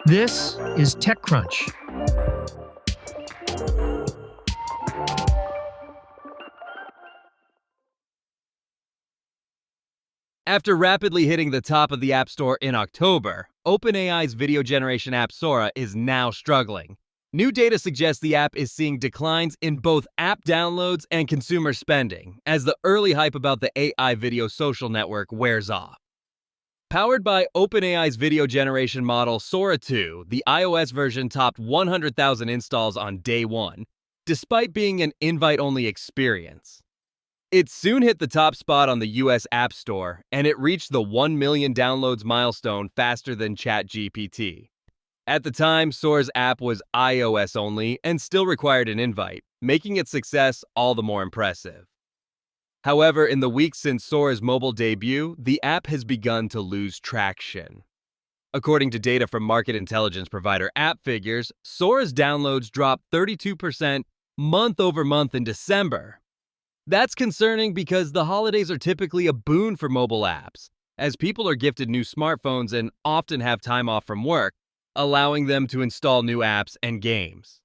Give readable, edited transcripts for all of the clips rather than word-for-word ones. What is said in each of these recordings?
This is TechCrunch. After rapidly hitting the top of the App Store in October, OpenAI's video generation app Sora is now struggling. New data suggests the app is seeing declines in both app downloads and consumer spending as the early hype about the AI video social network wears off. Powered by OpenAI's video generation model Sora 2, the iOS version topped 100,000 installs on day one, despite being an invite-only experience. It soon hit the top spot on the US App Store, and it reached the 1 million downloads milestone faster than ChatGPT. At the time, Sora's app was iOS only and still required an invite, making its success all the more impressive. However, in the weeks since Sora's mobile debut, the app has begun to lose traction. According to data from market intelligence provider AppFigures, Sora's downloads dropped 32% month over month in December. That's concerning because the holidays are typically a boon for mobile apps, as people are gifted new smartphones and often have time off from work, allowing them to install new apps and games.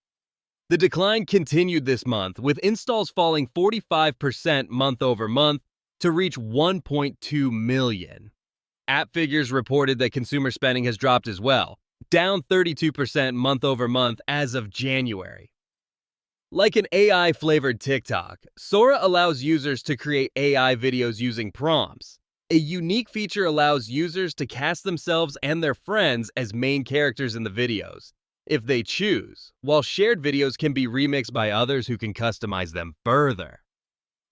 The decline continued this month, with installs falling 45% month over month to reach 1.2 million. AppFigures reported that consumer spending has dropped as well, down 32% month over month as of January. Like an AI-flavored TikTok, Sora allows users to create AI videos using prompts. A unique feature allows users to cast themselves and their friends as main characters in the videos, if they choose, while shared videos can be remixed by others who can customize them further.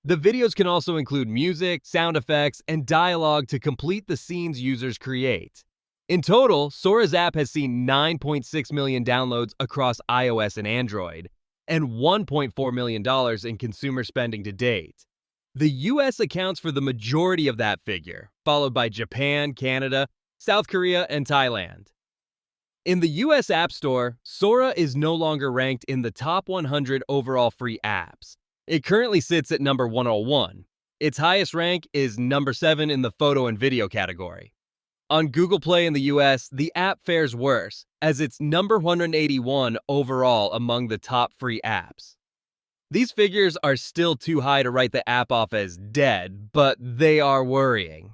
The videos can also include music, sound effects, and dialogue to complete the scenes users create. In total, Sora's app has seen 9.6 million downloads across iOS and Android, and $1.4 million in consumer spending to date. The US accounts for the majority of that figure, followed by Japan, Canada, South Korea, and Thailand. In the US App Store, Sora is no longer ranked in the top 100 overall free apps. It currently sits at number 101. Its highest rank is number 7 in the photo and video category. On Google Play in the US, the app fares worse, as it's number 181 overall among the top free apps. These figures are still too high to write the app off as dead, but they are worrying.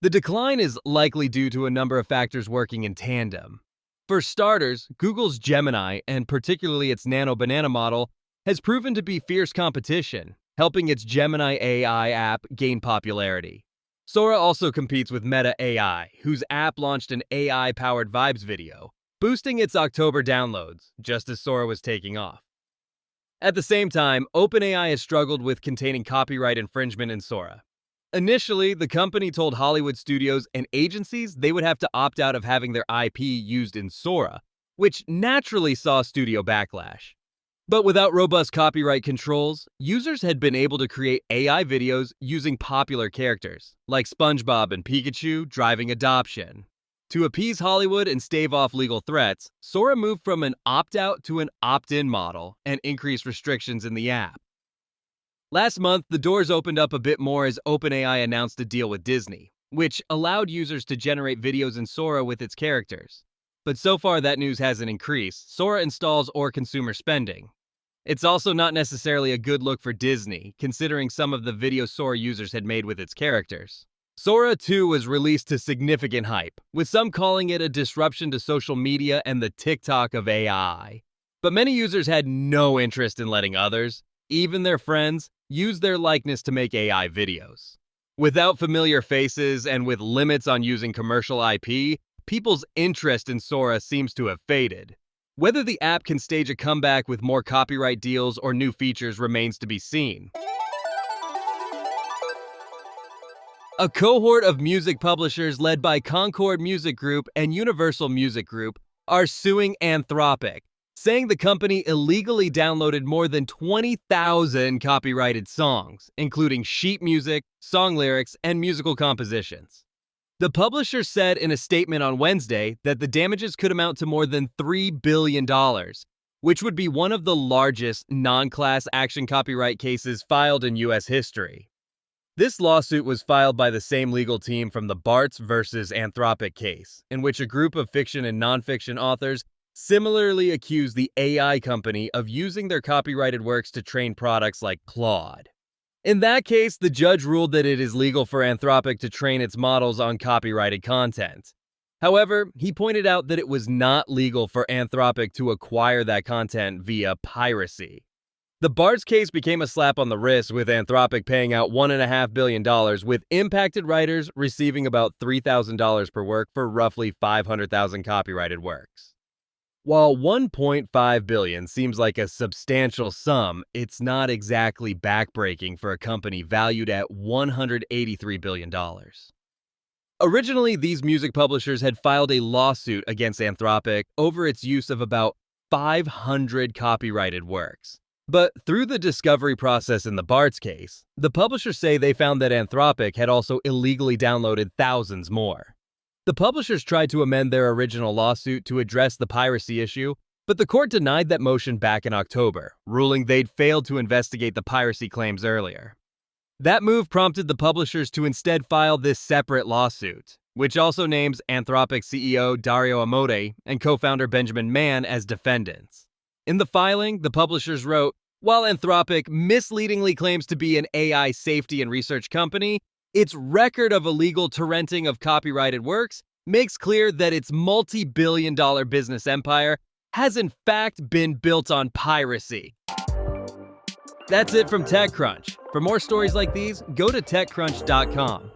The decline is likely due to a number of factors working in tandem. For starters, Google's Gemini, and particularly its Nano Banana model, has proven to be fierce competition, helping its Gemini AI app gain popularity. Sora also competes with Meta AI, whose app launched an AI-powered Vibes video, boosting its October downloads, just as Sora was taking off. At the same time, OpenAI has struggled with containing copyright infringement in Sora. Initially, the company told Hollywood studios and agencies they would have to opt out of having their IP used in Sora, which naturally saw studio backlash. But without robust copyright controls, users had been able to create AI videos using popular characters, like SpongeBob and Pikachu driving adoption. To appease Hollywood and stave off legal threats, Sora moved from an opt-out to an opt-in model and increased restrictions in the app. Last month, the doors opened up a bit more as OpenAI announced a deal with Disney, which allowed users to generate videos in Sora with its characters. But so far, that news hasn't increased Sora installs or consumer spending. It's also not necessarily a good look for Disney, considering some of the videos Sora users had made with its characters. Sora 2 was released to significant hype, with some calling it a disruption to social media and the TikTok of AI. But many users had no interest in letting others, even their friends, use their likeness to make AI videos. Without familiar faces and with limits on using commercial IP, people's interest in Sora seems to have faded. Whether the app can stage a comeback with more copyright deals or new features remains to be seen. A cohort of music publishers led by Concord Music Group and Universal Music Group are suing Anthropic, saying the company illegally downloaded more than 20,000 copyrighted songs, including sheet music, song lyrics, and musical compositions. The publisher said in a statement on Wednesday that the damages could amount to more than $3 billion, which would be one of the largest non-class action copyright cases filed in U.S. history. This lawsuit was filed by the same legal team from the Bart's versus Anthropic case, in which a group of fiction and nonfiction authors similarly accused the AI company of using their copyrighted works to train products like Claude. In that case, the judge ruled that it is legal for Anthropic to train its models on copyrighted content. However, he pointed out that it was not legal for Anthropic to acquire that content via piracy. The Bart's case became a slap on the wrist, with Anthropic paying out $1.5 billion, with impacted writers receiving about $3,000 per work for roughly 500,000 copyrighted works. While $1.5 billion seems like a substantial sum, it's not exactly backbreaking for a company valued at $183 billion. Originally, these music publishers had filed a lawsuit against Anthropic over its use of about 500 copyrighted works. But through the discovery process in the Bart's case, the publishers say they found that Anthropic had also illegally downloaded thousands more. The publishers tried to amend their original lawsuit to address the piracy issue, but the court denied that motion back in October, ruling they'd failed to investigate the piracy claims earlier. That move prompted the publishers to instead file this separate lawsuit, which also names Anthropic CEO Dario Amodei and co-founder Benjamin Mann as defendants. In the filing, the publishers wrote, "While Anthropic misleadingly claims to be an AI safety and research company, its record of illegal torrenting of copyrighted works makes clear that its multi-billion-dollar business empire has in fact been built on piracy." That's it from TechCrunch. For more stories like these, go to TechCrunch.com.